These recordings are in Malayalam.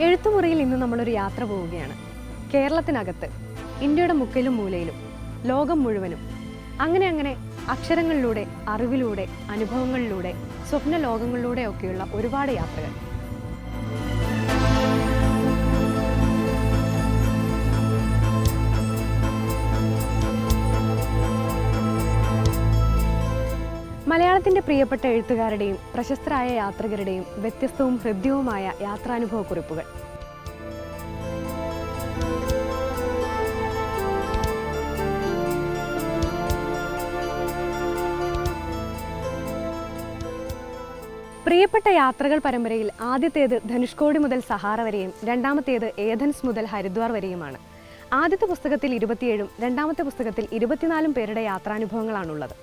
എഴുത്തുമുറിയിൽ ഇന്ന് നമ്മളൊരു യാത്ര പോവുകയാണ്. കേരളത്തിനകത്ത്, ഇന്ത്യയുടെ മുക്കിലും മൂലയിലും, ലോകം മുഴുവനും, അങ്ങനെ അക്ഷരങ്ങളിലൂടെ, അറിവിലൂടെ, അനുഭവങ്ങളിലൂടെ, സ്വപ്ന ലോകങ്ങളിലൂടെയൊക്കെയുള്ള ഒരുപാട് യാത്രകൾ. മലയാളത്തിൻ്റെ പ്രിയപ്പെട്ട എഴുത്തുകാരുടെയും പ്രശസ്തരായ യാത്രികരുടെയും വ്യത്യസ്തവും ഹൃദ്യവുമായ യാത്രാനുഭവ കുറിപ്പുകൾ. പ്രിയപ്പെട്ട യാത്രകൾ പരമ്പരയിൽ ആദ്യത്തേത് ധനുഷ്കോടി മുതൽ സഹാറ വരെയും രണ്ടാമത്തേത് ഏഥൻസ് മുതൽ ഹരിദ്വാർ വരെയുമാണ്. ആദ്യത്തെ പുസ്തകത്തിൽ 27ഉം രണ്ടാമത്തെ പുസ്തകത്തിൽ 24 പേരുടെ യാത്രാനുഭവങ്ങളാണുള്ളത്.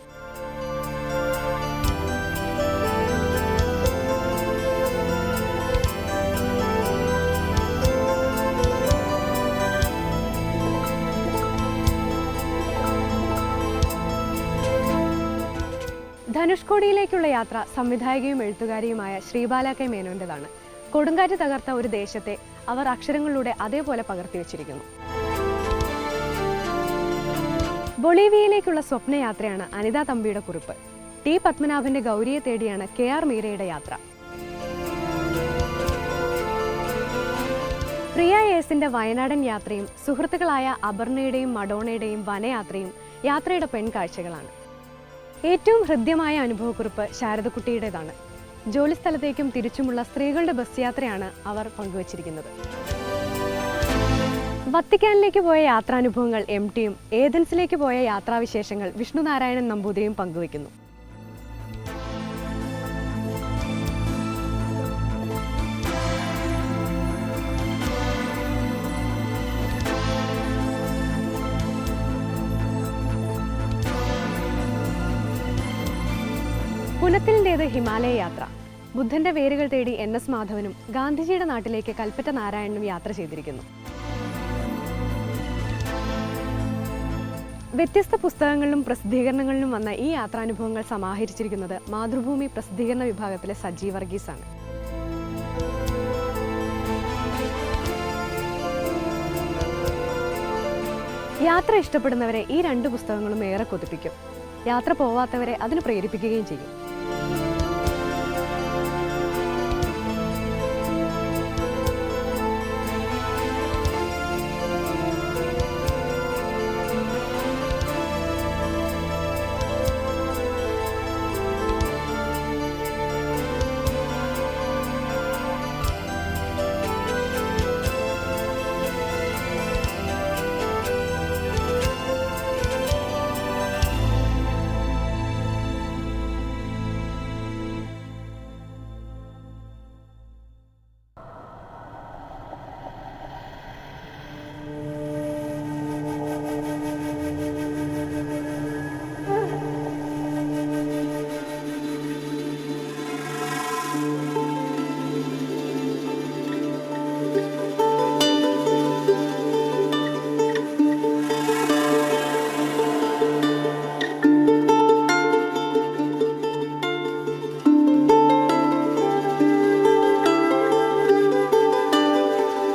ധനുഷ്കോടിയിലേക്കുള്ള യാത്ര സംവിധായകയും എഴുത്തുകാരിയുമായ ശ്രീബാല കെ മേനോൻ്റെതാണ്. കൊടുങ്കാറ്റ് തകർത്ത ഒരു ദേശത്തെ അവർ അക്ഷരങ്ങളിലൂടെ അതേപോലെ പകർത്തിവെച്ചിരിക്കുന്നു. ബൊളീവിയയിലേക്കുള്ള സ്വപ്നയാത്രയാണ് അനിത തമ്പിയുടെ കുറിപ്പ്. ടി പത്മനാഭന്റെ ഗൗരിയെ തേടിയാണ് KR മീരയുടെ യാത്ര. പ്രിയ എസിന്റെ വയനാടൻ യാത്രയും സുഹൃത്തുക്കളായ അപർണയുടെയും മഡോണയുടെയും വനയാത്രയും യാത്രയുടെ പെൺകാഴ്ചകളാണ്. ഏറ്റവും ഹൃദ്യമായ അനുഭവക്കുറിപ്പ് ശാരദക്കുട്ടിയുടേതാണ്. ജോലിസ്ഥലത്തേക്കും തിരിച്ചുമുള്ള സ്ത്രീകളുടെ ബസ് യാത്രയാണ് അവർ പങ്കുവച്ചിരിക്കുന്നത്. വത്തിക്കാനിലേക്ക് പോയ യാത്രാനുഭവങ്ങൾ MTയും ഏഥൻസിലേക്ക് പോയ യാത്രാവിശേഷങ്ങൾ വിഷ്ണുനാരായണൻ നമ്പൂതിരിയും പങ്കുവയ്ക്കുന്നു. പുനത്തിലിൻ്റേത് ഹിമാലയ യാത്ര. ബുദ്ധന്റെ വേരുകൾ തേടി NS മാധവനും ഗാന്ധിജിയുടെ നാട്ടിലേക്ക് കൽപ്പറ്റ നാരായണനും യാത്ര ചെയ്തിരിക്കുന്നു. വ്യത്യസ്ത പുസ്തകങ്ങളിലും പ്രസിദ്ധീകരണങ്ങളിലും വന്ന ഈ യാത്രാനുഭവങ്ങൾ സമാഹരിച്ചിരിക്കുന്നത് മാതൃഭൂമി പ്രസിദ്ധീകരണ വിഭാഗത്തിലെ സജി വർഗീസാണ്. യാത്ര ഇഷ്ടപ്പെടുന്നവരെ ഈ 2 പുസ്തകങ്ങളും ഏറെ കൊതിപ്പിക്കും. യാത്ര പോവാത്തവരെ അതിന് പ്രേരിപ്പിക്കുകയും ചെയ്യും.